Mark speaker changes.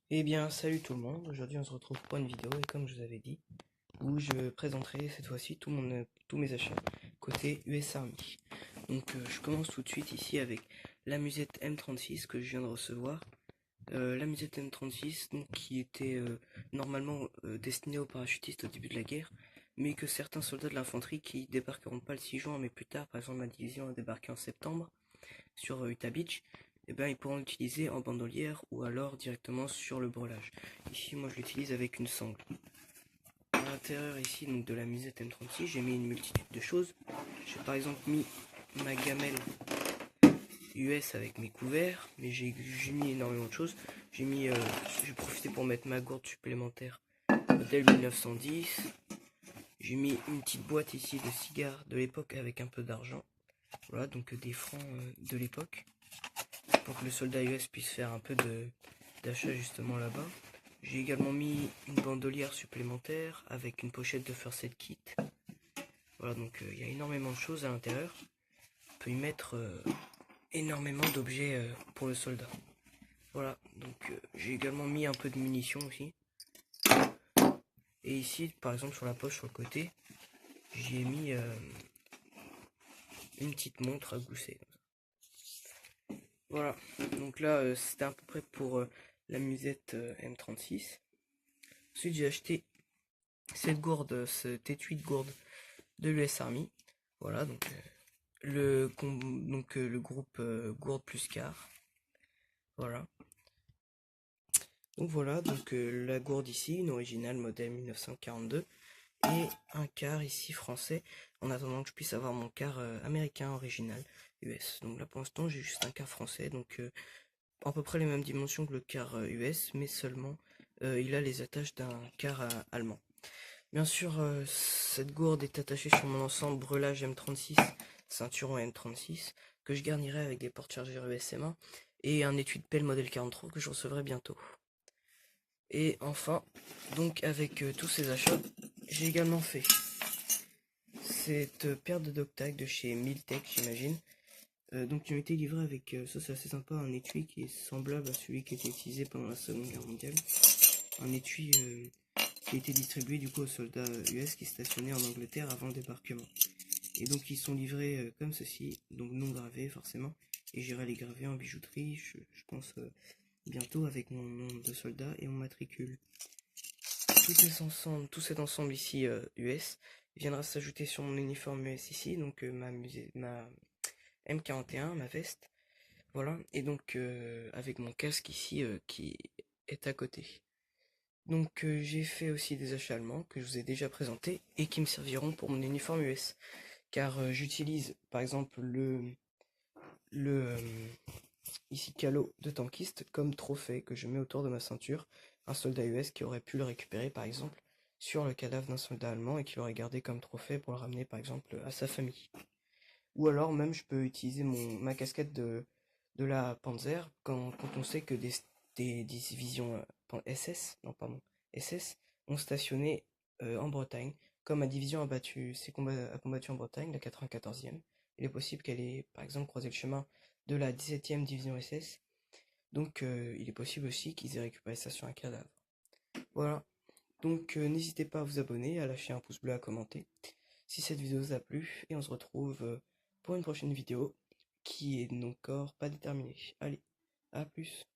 Speaker 1: Eh bien, salut tout le monde. Aujourd'hui, on se retrouve pour une vidéo et comme je vous avais dit, où je présenterai cette fois-ci tous mes achats côté US Army. Donc, je commence tout de suite ici avec la musette M36 que je viens de recevoir. La musette M36, donc, qui était normalement destinée aux parachutistes au début de la guerre, mais que certains soldats de l'infanterie qui débarqueront pas le 6 juin, mais plus tard, par exemple ma division a débarqué en septembre sur Utah Beach, eh ben, ils pourront l'utiliser en bandolière ou alors directement sur le brelage. Ici, moi, je l'utilise avec une sangle. À l'intérieur ici donc de la musette M36, j'ai mis une multitude de choses. J'ai par exemple mis ma gamelle US avec mes couverts, mais j'ai mis énormément de choses. J'ai profité pour mettre ma gourde supplémentaire modèle 1910. J'ai mis une petite boîte ici de cigares de l'époque avec un peu d'argent. Voilà, donc des francs de l'époque, pour que le soldat US puisse faire un peu d'achat justement là-bas. J'ai également mis une bandolière supplémentaire avec une pochette de first aid kit. Voilà, donc il y a énormément de choses à l'intérieur. On peut y mettre énormément d'objets pour le soldat. Voilà, donc j'ai également mis un peu de munitions aussi. Et ici, par exemple, sur la poche sur le côté, j'y ai mis une petite montre à gousset. Voilà, donc là, c'était à peu près pour la musette M36. Ensuite, j'ai acheté cette gourde, cet étui de gourde de l'US Army. Voilà, donc le groupe gourde plus car. Voilà. Donc voilà, donc la gourde ici, une originale modèle 1942 et un car ici français en attendant que je puisse avoir mon car américain original US. Donc là pour l'instant j'ai juste un car français, donc à peu près les mêmes dimensions que le car US, mais seulement il a les attaches d'un car allemand. Bien sûr, cette gourde est attachée sur mon ensemble brelage M36, ceinturon M36, que je garnirai avec des portes chargeurs USM1 et un étui de pelle modèle 43 que je recevrai bientôt. Et enfin, donc avec tous ces achats, j'ai également fait cette paire de Doctac de chez Miltech, j'imagine. Donc qui ont été livrés avec, ça c'est assez sympa, un étui qui est semblable à celui qui était utilisé pendant la Seconde Guerre mondiale. Un étui qui a été distribué du coup aux soldats US qui stationnaient en Angleterre avant le débarquement. Et donc ils sont livrés comme ceci, donc non gravés forcément, et j'irai les graver en bijouterie, je pense bientôt avec mon nom de soldat et mon matricule. Tout cet ensemble ici US viendra s'ajouter sur mon uniforme US ici, donc ma M41, ma veste, voilà, et donc avec mon casque ici qui est à côté. Donc j'ai fait aussi des achats allemands que je vous ai déjà présentés et qui me serviront pour mon uniforme US. Car j'utilise par exemple le ici calot de tankiste comme trophée que je mets autour de ma ceinture. Un soldat US qui aurait pu le récupérer par exemple sur le cadavre d'un soldat allemand et qui l'aurait gardé comme trophée pour le ramener par exemple à sa famille. Ou alors même je peux utiliser ma casquette de la Panzer quand on sait que des divisions SS, non pardon, SS ont stationné en Bretagne, comme ma division a combattu en Bretagne, la 94e. Il est possible qu'elle ait par exemple croisé le chemin de la 17e division SS, donc il est possible aussi qu'ils aient récupéré ça sur un cadavre. Voilà, donc n'hésitez pas à vous abonner, à lâcher un pouce bleu, à commenter si cette vidéo vous a plu, et on se retrouve pour une prochaine vidéo qui est encore pas déterminée. Allez, à plus.